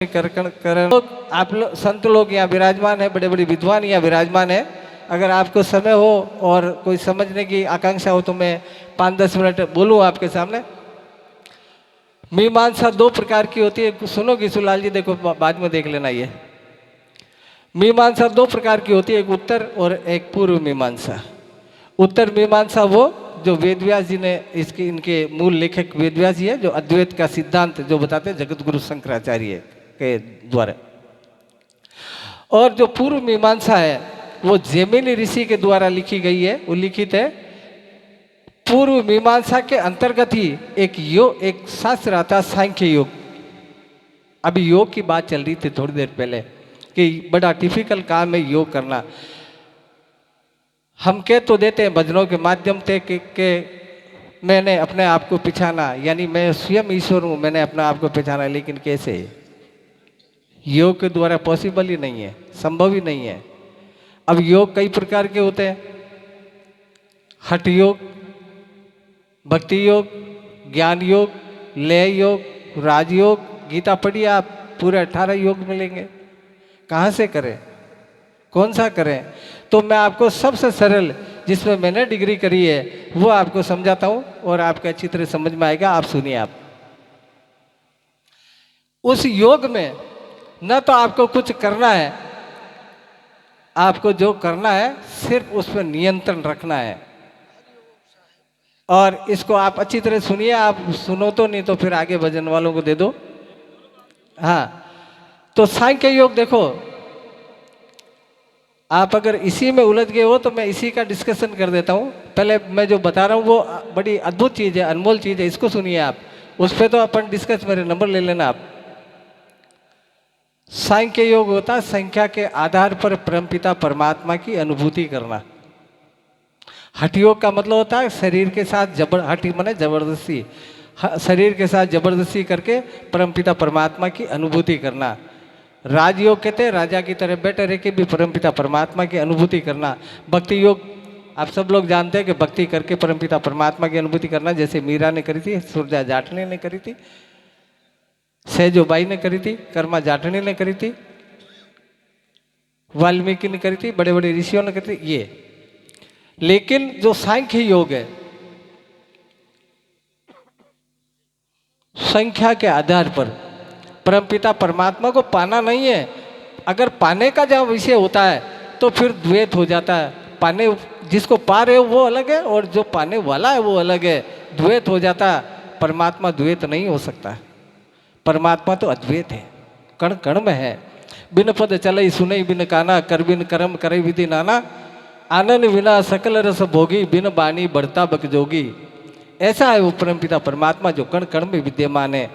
करण आप लोग संत लोग यहाँ विराजमान है, बड़े बड़े विद्वान यहाँ विराजमान है। अगर आपको समय हो और कोई समझने की आकांक्षा हो तो मैं 5-10 मिनट बोलूँ आपके सामने। मीमांसा दो प्रकार की होती है, सुनो किशोरलाल जी, देखो बाद में देख लेना। ये मीमांसा दो प्रकार की होती है, एक उत्तर और एक पूर्व मीमांसा। उत्तर मीमांसा वो जो वेदव्यास जी ने इसके इनके मूल लेखक वेदव्यास जी है, जो अद्वैत का सिद्धांत जो बताते हैं जगत गुरु शंकराचार्य के द्वारा। और जो पूर्व मीमांसा है वो जैमिनी ऋषि के द्वारा लिखी गई है। वो लिखित है पूर्व मीमांसा के अंतर्गत ही एक शास्त्र आता सांख्य योग। अभी योग की बात चल रही थी थोड़ी देर पहले कि बड़ा टिपिकल काम है योग करना। हम कह तो देते हैं भजनों के माध्यम से कि मैंने अपने आप को पहचाना, यानी मैं स्वयं ईश्वर हूँ, मैंने अपने आप को पहचाना। लेकिन कैसे? योग के द्वारा पॉसिबल ही नहीं है, संभव ही नहीं है। अब योग कई प्रकार के होते हैं, हठ योग, भक्ति योग, ज्ञान योग, लय योग, राजयोग। गीता पढ़िए आप, पूरे 18 योग मिलेंगे। कहाँ से करें, कौन सा करें? तो मैं आपको सबसे सरल जिसमें मैंने डिग्री करी है वो आपको समझाता हूँ और आपको अच्छी तरह समझ में आएगा। आप सुनिए। आप उस योग में न तो आपको कुछ करना है, आपको जो करना है सिर्फ उस पर नियंत्रण रखना है। और इसको आप अच्छी तरह सुनिए। आप सुनो तो नहीं तो फिर आगे भजन वालों को दे दो। हाँ, तो सांख्य योग देखो, आप अगर इसी में उलझ गए हो तो मैं इसी का डिस्कशन कर देता हूँ। पहले मैं जो बता रहा हूँ वो बड़ी अद्भुत चीज़ है, अनमोल चीज़ है, इसको सुनिए आप। उस पर तो अपन डिस्कस, मेरे नंबर ले लेना आप। सांख्य योग होता है संख्या के आधार पर परमपिता परमात्मा की अनुभूति करना। हठ योग का मतलब होता है शरीर के साथ हठी माने जबरदस्ती, शरीर के साथ जबरदस्ती करके परमपिता परमात्मा की अनुभूति करना। राजयोग कहते हैं राजा की तरह बैठे रह के भी परमपिता परमात्मा की अनुभूति करना। भक्ति योग आप सब लोग जानते हैं कि भक्ति करके परमपिता परमात्मा की अनुभूति करना, जैसे मीरा ने करी थी, सुरजा जाटनी ने करी थी, सहजोबाई ने करी थी, कर्मा जाटनी ने करी थी, वाल्मीकि ने करी थी, बड़े बड़े ऋषियों ने करी थी ये। लेकिन जो सांख्य योग है, संख्या के आधार पर परमपिता परमात्मा को पाना नहीं है। अगर पाने का जहाँ विषय होता है तो फिर द्वैत हो जाता है। पाने जिसको पा रहे हो वो अलग है और जो पाने वाला है वो अलग है, द्वैत हो जाता है। परमात्मा द्वैत नहीं हो सकता। परमात्मा तो अद्वैत है, कण कण में है। बिन पद चलई सुनई बिन काना, कर बिन कर्म करे विधि नाना, आनंद विना सकल रस भोगी, बिन बानी बढ़ता बक जोगी। ऐसा है वो परमपिता परमात्मा जो कण कण में विद्यमान है।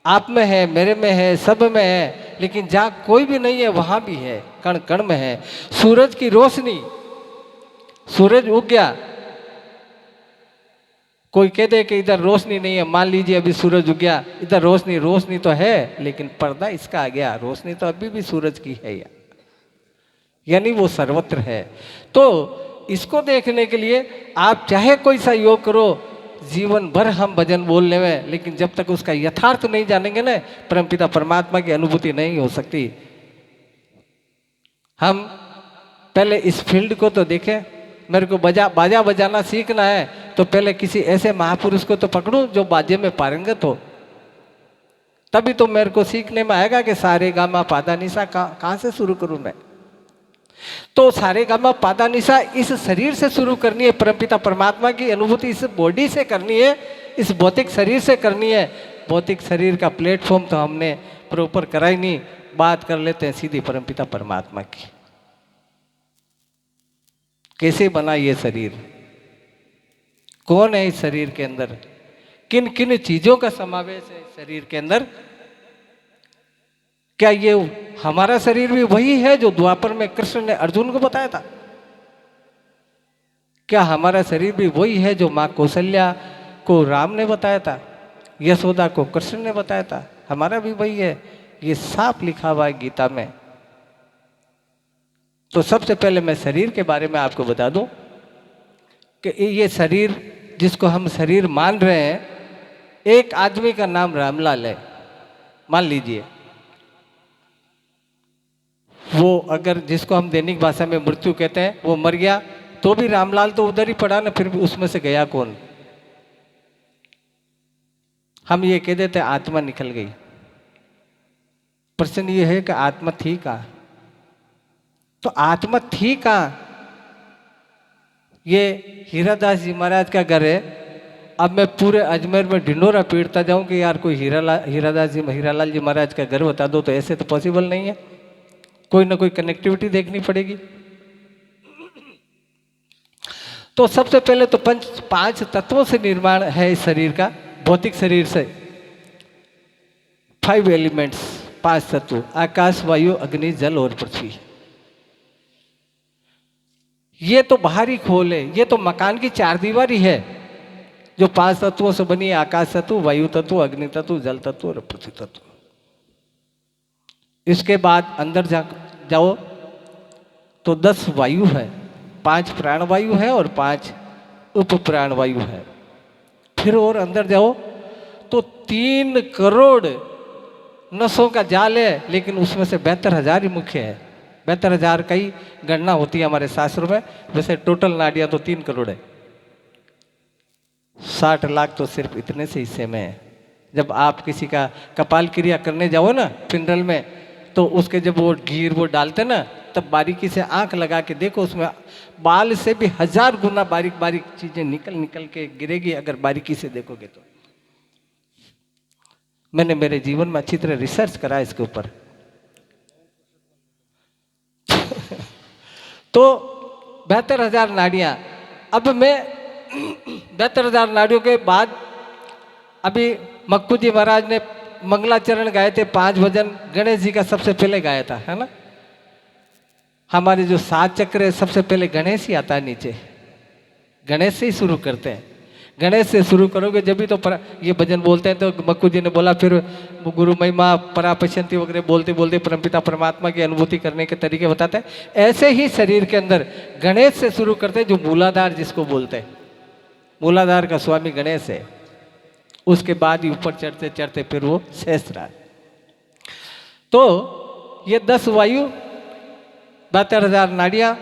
आप में है, मेरे में है, सब में है, लेकिन जहाँ कोई भी नहीं है वहाँ भी है, कण कण में है। सूरज की रोशनी, सूरज उग गया, कोई कह दे कि इधर रोशनी नहीं है, मान लीजिए अभी सूरज उग गया, इधर रोशनी, रोशनी तो है लेकिन पर्दा इसका आ गया, रोशनी तो अभी भी सूरज की है, यानी वो सर्वत्र है। तो इसको देखने के लिए आप चाहे कोई सा योग करो, जीवन भर हम भजन बोलने में, लेकिन जब तक उसका यथार्थ नहीं जानेंगे ना, परमपिता परमात्मा की अनुभूति नहीं हो सकती। हम पहले इस फील्ड को तो देखें। मेरे को बाजा बजाना सीखना है तो पहले किसी ऐसे महापुरुष को तो पकड़ूं जो बाजे में पारंगत हो, तभी तो मेरे को सीखने में आएगा कि सारे गामा पादा निशा कहाँ से शुरू करूं मैं। तो सारे गामा पादा निशा इस शरीर से शुरू करनी है। परमपिता परमात्मा की अनुभूति इस बॉडी से करनी है, इस भौतिक शरीर से करनी है। भौतिक शरीर का प्लेटफॉर्म तो हमने प्रॉपर करा ही नहीं। बात कर लेते हैं सीधी परमपिता परमात्मा की। कैसे बना ये शरीर, कौन है इस शरीर के अंदर, किन किन चीजों का समावेश है इस शरीर के अंदर। क्या ये हमारा शरीर भी वही है जो द्वापर में कृष्ण ने अर्जुन को बताया था? क्या हमारा शरीर भी वही है जो माँ कौशल्या को राम ने बताया था, यशोदा को कृष्ण ने बताया था? हमारा भी वही है, ये साफ लिखा हुआ है गीता में। तो सबसे पहले मैं शरीर के बारे में आपको बता दूं कि ये शरीर जिसको हम शरीर मान रहे हैं, एक आदमी का नाम रामलाल है, मान लीजिए। वो अगर जिसको हम दैनिक भाषा में मृत्यु कहते हैं वो मर गया तो भी रामलाल तो उधर ही पड़ा ना, फिर भी उसमें से गया कौन? हम ये कह देते आत्मा निकल गई। प्रश्न ये है कि आत्मा थी कहाँ? तो आत्मा थी कहाँ? ये हीरादास जी महाराज का घर है। अब मैं पूरे अजमेर में ढिंडोरा पीटता जाऊं कि यार कोई हीरालाल जी महाराज का घर बता दो, तो ऐसे तो पॉसिबल नहीं है। कोई ना कोई कनेक्टिविटी देखनी पड़ेगी। तो सबसे पहले तो पांच तत्वों से निर्माण है इस शरीर का, भौतिक शरीर से। 5 एलिमेंट्स, 5 तत्व, आकाश, वायु, अग्नि, जल और पृथ्वी। ये तो बाहरी खोल है, ये तो मकान की 4 दीवारी है जो 5 तत्वों से बनी है। आकाश तत्व, वायु तत्व, अग्नि तत्व, जल तत्व और पृथ्वी तत्व। इसके बाद अंदर जाओ तो 10 वायु है, 5 प्राणवायु है और 5 उप प्राणवायु है। फिर और अंदर जाओ तो 3 करोड़ नसों का जाल है, लेकिन उसमें से 72,000 ही मुख्य है। 72,000 का ही गणना होती है हमारे शास्त्रों में। वैसे टोटल नाड़ियां तो 3 करोड़ है। 60 लाख तो सिर्फ इतने से हिस्से में है। जब आप किसी का कपाल क्रिया करने जाओ ना पिंडल में, तो उसके जब वो घीर वो डालते ना, तब बारीकी से आंख लगा के देखो, उसमें बाल से भी 1000 गुना बारीक बारीक चीजें निकल निकल के गिरेगी अगर बारीकी से देखोगे तो। मैंने मेरे जीवन में अच्छी तरह रिसर्च करा इसके ऊपर। तो 72,000 नाड़ियां। अब मैं 72,000 नाड़ियों के बाद अभी मक्कू जी महाराज ने मंगलाचरण गाए थे, 5 भजन गणेश जी का सबसे पहले गाया था, है ना। हमारे जो 7 चक्र है सबसे पहले गणेश ही आता है नीचे। गणेश से ही शुरू करते हैं। गणेश से शुरू करोगे जब भी तो ये भजन बोलते हैं। तो मक्कू जी ने बोला, फिर गुरु महिमा परापश्यंती वगैरह बोलते बोलते परमपिता परमात्मा की अनुभूति करने के तरीके बताते हैं। ऐसे ही शरीर के अंदर गणेश से शुरू करते हैं, जो मूलाधार जिसको बोलते हैं। मूलाधार का स्वामी गणेश है। उसके बाद ही ऊपर चढ़ते चढ़ते फिर वो सहस्त्रार। तो ये 10 वायु, 72,000 नाड़ियां,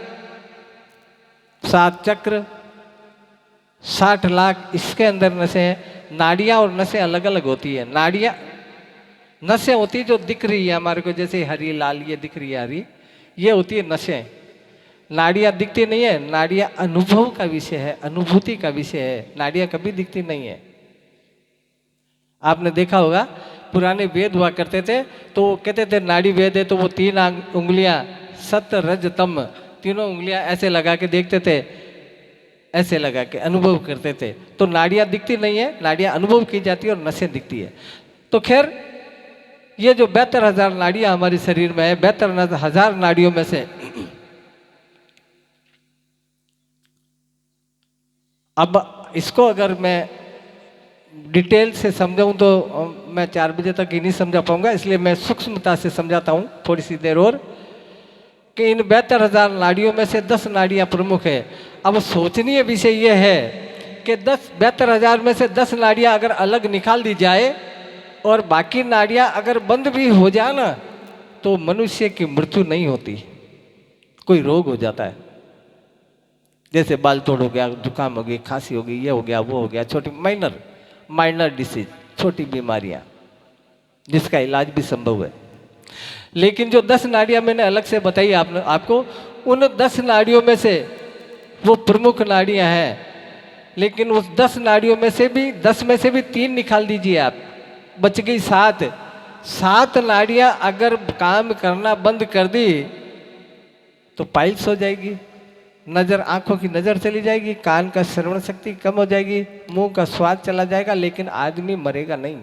7 चक्र, 60 लाख इसके अंदर नसें हैं। नाड़ियां और नसें अलग अलग होती है। नाड़ियां नसें होती है जो दिख रही है हमारे को, जैसे हरी लाल ये दिख रही है हरी, ये होती है नसें। नाड़ियां दिखती नहीं है। नाड़ियां अनुभव का विषय है, अनुभूति का विषय है। नाड़ियां कभी दिखती नहीं है। आपने देखा होगा पुराने वेद हुआ करते थे, तो वो कहते थे नाड़ी वेद है, तो वो 3 उंगलियां सत रज तम, तीनों उंगलियां ऐसे लगा के देखते थे, ऐसे लगा के अनुभव करते थे। तो नाड़ियां दिखती नहीं है, नाड़ियां अनुभव की जाती है और नसें दिखती है। तो खैर ये जो 72,000 नाड़ियां हमारे शरीर में है, 72,000 नाड़ियों में से अब इसको अगर मैं डिटेल से समझाऊं तो मैं 4 बजे तक ही नहीं समझा पाऊंगा, इसलिए मैं सूक्ष्मता से समझाता हूं थोड़ी सी देर और, कि इन 72,000 नाड़ियों में से 10 नाड़ियां प्रमुख है। अब सोचनीय विषय यह है कि 72,000 में से 10 नाड़ियां अगर अलग निकाल दी जाए और बाकी नाड़ियां अगर बंद भी हो जाए ना, तो मनुष्य की मृत्यु नहीं होती, कोई रोग हो जाता है। जैसे बाल तोड़ हो गया, जुकाम हो गई, खांसी हो गई, ये हो गया, वो हो गया, छोटी माइनर डिसीज, छोटी बीमारियां जिसका इलाज भी संभव है। लेकिन जो 10 नाड़ियां मैंने अलग से बताई आपको, उन 10 नाड़ियों में से वो प्रमुख नाड़ियां हैं। लेकिन उस 10 नाड़ियों में से भी 10 में से भी 3 निकाल दीजिए आप, बच गई 7 नाड़ियां अगर काम करना बंद कर दी तो पाइल्स हो जाएगी, नजर, आंखों की नजर चली जाएगी, कान का श्रवण शक्ति कम हो जाएगी, मुंह का स्वाद चला जाएगा, लेकिन आदमी मरेगा नहीं,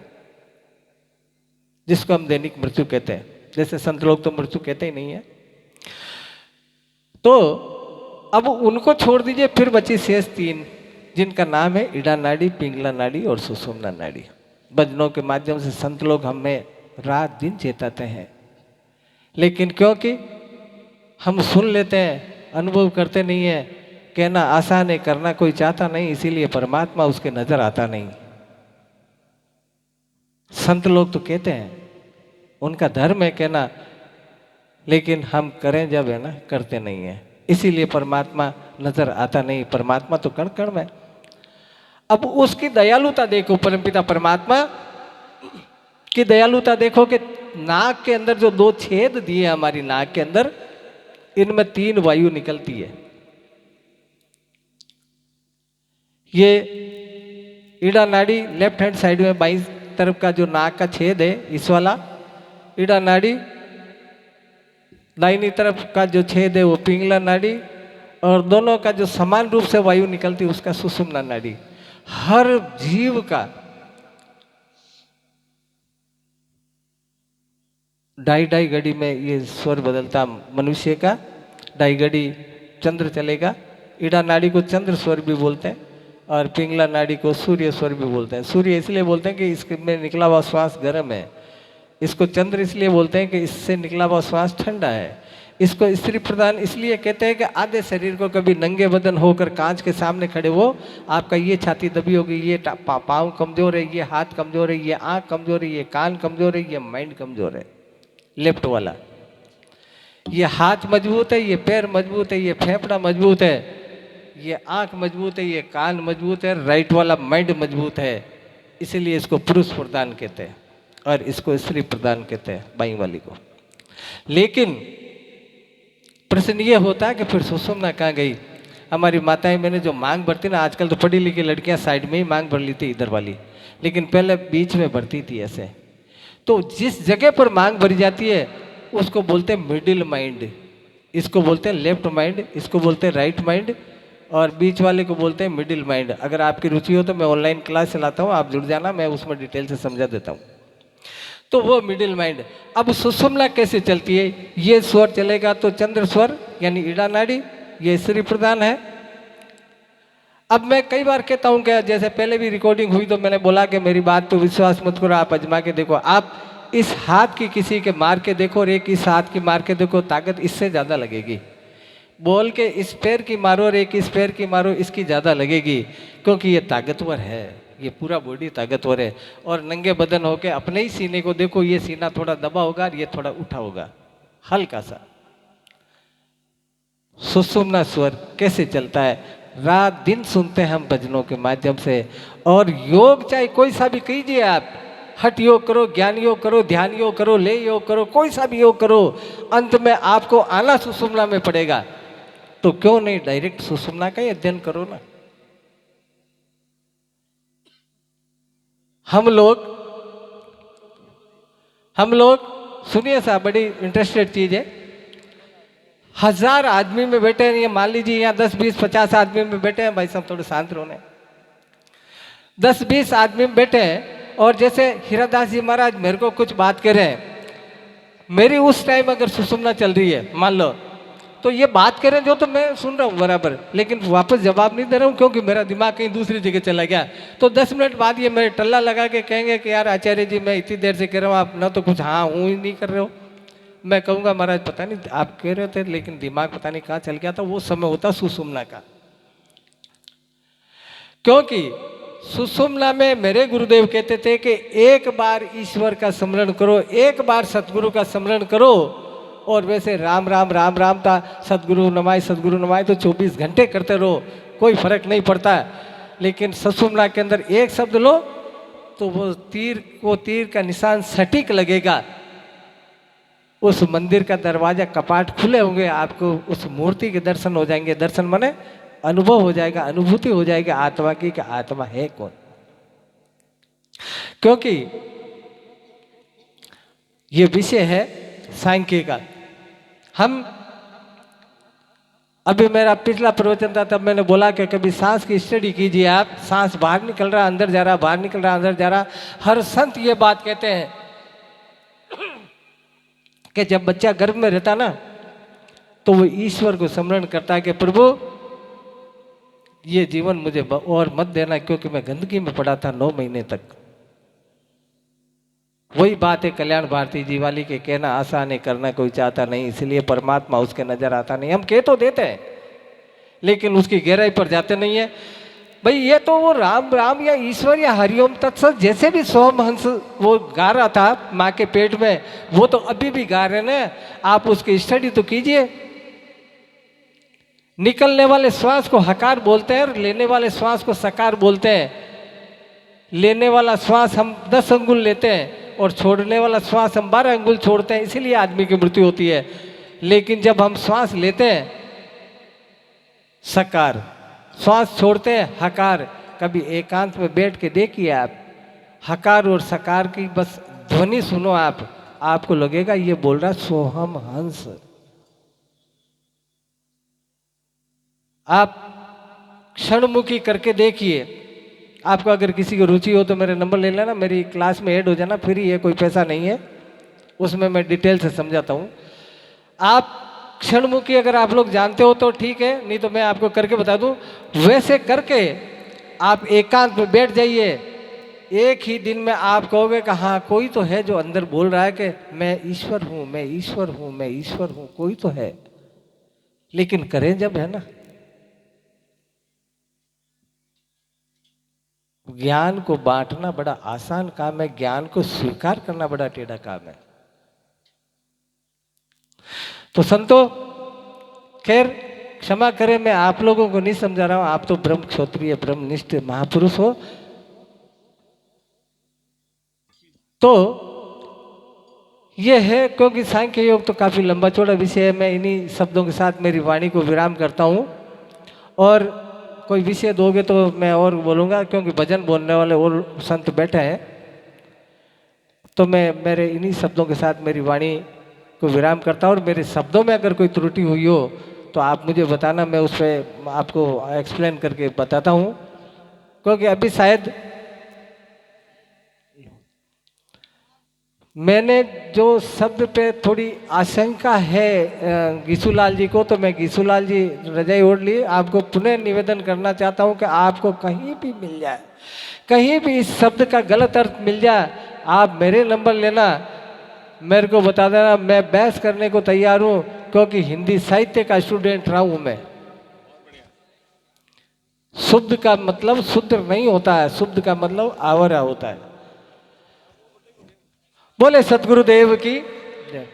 जिसको हम दैनिक मृत्यु कहते हैं। जैसे संत लोग तो मृत्यु कहते ही नहीं है। तो अब उनको छोड़ दीजिए, फिर बची शेष 3, जिनका नाम है इड़ा नाड़ी, पिंगला नाड़ी और सुषुम्ना नाड़ी। भजनों के माध्यम से संत लोग हमें रात दिन चेताते हैं, लेकिन क्योंकि हम सुन लेते हैं, अनुभव करते नहीं है। कहना आसान है, करना कोई चाहता नहीं, इसीलिए परमात्मा उसके नजर आता नहीं। संत लोग तो कहते हैं, उनका धर्म है कहना लेकिन हम करें जब है ना, करते नहीं है, इसीलिए परमात्मा नजर आता नहीं। परमात्मा तो कण कण में। अब उसकी दयालुता देखो, परमपिता परमात्मा की दयालुता देखो कि नाक के अंदर जो 2 छेद दिए, हमारी नाक के अंदर, इनमें 3 वायु निकलती है। ये ईड़ा नाड़ी लेफ्ट हैंड साइड में बाईं तरफ का जो नाक का छेद है, इस वाला ईड़ा नाड़ी, दाहिनी तरफ का जो छेद है वो पिंगला नाड़ी, और दोनों का जो समान रूप से वायु निकलती है उसका सुषुम्ना नाड़ी। हर जीव का 2.5 घड़ी में ये स्वर बदलता, मनुष्य का 2.5 घड़ी चंद्र चलेगा। ईड़ा नाड़ी को चंद्र स्वर भी बोलते हैं और पिंगला नाड़ी को सूर्य स्वर भी बोलते हैं। सूर्य इसलिए बोलते हैं कि इसमें निकला हुआ श्वास गर्म है। इसको चंद्र इसलिए बोलते हैं कि इससे निकला हुआ श्वास ठंडा है। इसको स्त्री प्रधान इसलिए कहते हैं कि आधे शरीर को कभी नंगे बदन होकर कांच के सामने खड़े हो, आपका ये छाती दबी होगी, ये पाँव कमजोर है, ये हाथ कमजोर है, ये आँख कमजोर है, ये कान कमजोर है, ये माइंड कमजोर है। लेफ्ट वाला, ये हाथ मजबूत है, ये पैर मजबूत है, ये फेफड़ा मजबूत है, ये आँख मजबूत है, ये कान मजबूत है, राइट वाला माइंड मजबूत है। इसीलिए इसको पुरुष प्रधान कहते हैं और इसको स्त्री प्रधान कहते हैं, बाई वाली को। लेकिन प्रश्न ये होता है कि फिर सुषुम्ना कहाँ गई? हमारी माताएं, मैंने जो मांग भरती ना, आजकल तो पढ़ी लिखी लड़कियां साइड में ही मांग भर ली थी इधर वाली, लेकिन पहले बीच में भरती थी ऐसे। तो जिस जगह पर मांग भरी जाती है उसको बोलते हैं मिडिल माइंड, इसको बोलते हैं लेफ्ट माइंड, इसको बोलते हैं राइट माइंड, और बीच वाले को बोलते हैं मिडिल माइंड। अगर आपकी रुचि हो तो मैं ऑनलाइन क्लास चलाता हूँ, आप जुड़ जाना, मैं उसमें डिटेल से समझा देता हूँ। तो वो मिडिल माइंड। अब सुषुम्ना कैसे चलती है? ये स्वर चलेगा तो चंद्र स्वर यानी ईड़ा नाड़ी, ये स्त्री प्रधान है। अब मैं कई बार कहता हूँ कि जैसे पहले भी रिकॉर्डिंग हुई तो मैंने बोला कि मेरी बात तो विश्वास मत करो, आप आजमा के देखो। आप इस हाथ की किसी के मार के देखो और एक इस हाथ की मार के देखो, ताकत इससे ज़्यादा लगेगी। बोल के इस पैर की मारो और एक इस पैर की मारो, इसकी ज़्यादा लगेगी, क्योंकि ये ताकतवर है, ये पूरा बॉडी ताकतवर है। और नंगे बदन होके अपने ही सीने को देखो, ये सीना थोड़ा दबा होगा और ये थोड़ा उठा होगा, हल्का सा। सुषुम्ना स्वर कैसे चलता है? रात दिन सुनते हैं हम भजनों के माध्यम से। और योग चाहे कोई सा भी कीजिए आप, हठ योग करो, ज्ञान योग करो, ध्यान योग करो, ले योग करो, कोई सा भी योग करो, अंत में आपको आना सुषुम्ना में पड़ेगा। तो क्यों नहीं डायरेक्ट सुषुम्ना का ही अध्ययन करो ना। हम लोग सुनिए साहब, बड़ी इंटरेस्टेड चीज है। 1000 आदमी में बैठे हैं, ये मान लीजिए यहाँ 10, 20, 50 आदमी में बैठे हैं, भाई साहब थोड़े शांत रहो। 10, 20 आदमी में बैठे हैं और जैसे हीरादास जी महाराज मेरे को कुछ बात कर रहे हैं, मेरी उस टाइम अगर सुषुम्ना चल रही है मान लो, तो ये बात कर रहे हैं जो तो मैं सुन रहा हूँ बराबर, लेकिन वापस जवाब नहीं दे रहा हूँ क्योंकि मेरा दिमाग कहीं दूसरी जगह चला गया। तो 10 मिनट बाद ये मेरे टल्ला लगा के कहेंगे कि यार आचार्य जी मैं इतनी देर से कह रहा हूँ, आप ना तो कुछ हाँ हूँ ही नहीं कर रहे हो। मैं कहूँगा महाराज पता नहीं आप कह रहे थे, लेकिन दिमाग पता नहीं कहाँ चल गया था। वो समय होता सुषुम्ना का, क्योंकि सुषुम्ना में मेरे गुरुदेव कहते थे कि एक बार ईश्वर का स्मरण करो, एक बार सतगुरु का स्मरण करो। और वैसे राम राम राम राम था, सतगुरु नमाय तो 24 घंटे करते रहो, कोई फर्क नहीं पड़ता। लेकिन सुषुम्ना के अंदर एक शब्द लो तो वो तीर का निशान सटीक लगेगा। उस मंदिर का दरवाजा कपाट खुले होंगे, आपको उस मूर्ति के दर्शन हो जाएंगे। दर्शन माने अनुभव हो जाएगा, अनुभूति हो जाएगी आत्मा की कि आत्मा है कौन। क्योंकि ये विषय है सांख्य का। हम अभी मेरा पिछला प्रवचन था, तब मैंने बोला कि कभी सांस की स्टडी कीजिए आप। सांस बाहर निकल रहा अंदर जा रहा, बाहर निकल रहा अंदर जा रहा। हर संत ये बात कहते हैं कि जब बच्चा गर्भ में रहता ना, तो वो ईश्वर को स्मरण करता है कि प्रभु ये जीवन मुझे और मत देना, क्योंकि मैं गंदगी में पड़ा था 9 महीने तक। वही बात है कल्याण भारती जी वाली के कहना आसान है, करना कोई चाहता नहीं, इसलिए परमात्मा उसके नजर आता नहीं। हम कह तो देते हैं लेकिन उसकी गहराई पर जाते नहीं है। भाई ये तो वो राम राम या ईश्वर या हरिओम तत्सत जैसे भी सोम हंस वो गा रहा था माँ के पेट में, वो तो अभी भी गा रहे ना। आप उसकी स्टडी तो कीजिए। निकलने वाले श्वास को हकार बोलते हैं और लेने वाले श्वास को सकार बोलते हैं। लेने वाला श्वास हम 10 अंगुल लेते हैं और छोड़ने वाला श्वास हम 12 अंगुल छोड़ते हैं, इसीलिए आदमी की मृत्यु होती है। लेकिन जब हम श्वास लेते हैं सकार, श्वास छोड़ते हैं हकार। कभी एकांत में बैठ के देखिए आप, हकार और सकार की बस ध्वनि सुनो आप, आपको लगेगा ये बोल रहा सोहम हंस। आप क्षणमुखी करके देखिए। आपको अगर किसी की रुचि हो तो मेरे नंबर ले लेना, मेरी क्लास में ऐड हो जाना, फ्री है, कोई पैसा नहीं है, उसमें मैं डिटेल से समझाता हूँ। आप क्षणमुखी अगर आप लोग जानते हो तो ठीक है, नहीं तो मैं आपको करके बता दूं। वैसे करके आप एकांत में बैठ जाइए, एक ही दिन में आप कहोगे कि हाँ कोई तो है जो अंदर बोल रहा है कि मैं ईश्वर हूँ, मैं ईश्वर हूँ, मैं ईश्वर हूँ, कोई तो है। लेकिन करें जब, है ना। ज्ञान को बांटना बड़ा आसान काम है, ज्ञान को स्वीकार करना बड़ा टेढ़ा काम है। तो संतो खैर क्षमा करें, मैं आप लोगों को नहीं समझा रहा हूं, आप तो ब्रह्म क्षत्रिय ब्रह्मनिष्ठ महापुरुष हो। तो ये है, क्योंकि सांख्य योग तो काफी लंबा चौड़ा विषय है, मैं इन्हीं शब्दों के साथ मेरी वाणी को विराम करता हूं। और कोई विषय दोगे तो मैं और बोलूँगा, क्योंकि भजन बोलने वाले और संत बैठे हैं। तो मैं मेरे इन्हीं शब्दों के साथ मेरी वाणी को विराम करता हूँ। और मेरे शब्दों में अगर कोई त्रुटि हुई हो तो आप मुझे बताना, मैं उस पर आपको एक्सप्लेन करके बताता हूँ। क्योंकि अभी शायद मैंने जो शब्द पे थोड़ी आशंका है गीसूलाल जी को, तो मैं गीसूलाल जी रजाई ओढ़ ली। आपको पुनः निवेदन करना चाहता हूँ कि आपको कहीं भी मिल जाए, कहीं भी इस शब्द का गलत अर्थ मिल जाए, आप मेरे नंबर लेना, मेरे को बता देना, मैं बहस करने को तैयार हूँ। क्योंकि हिंदी साहित्य का स्टूडेंट रहा हूँ मैं। शुद्ध का मतलब शुद्ध नहीं होता है, शुद्ध का मतलब आवरा होता है। बोले सतगुरुदेव की जय।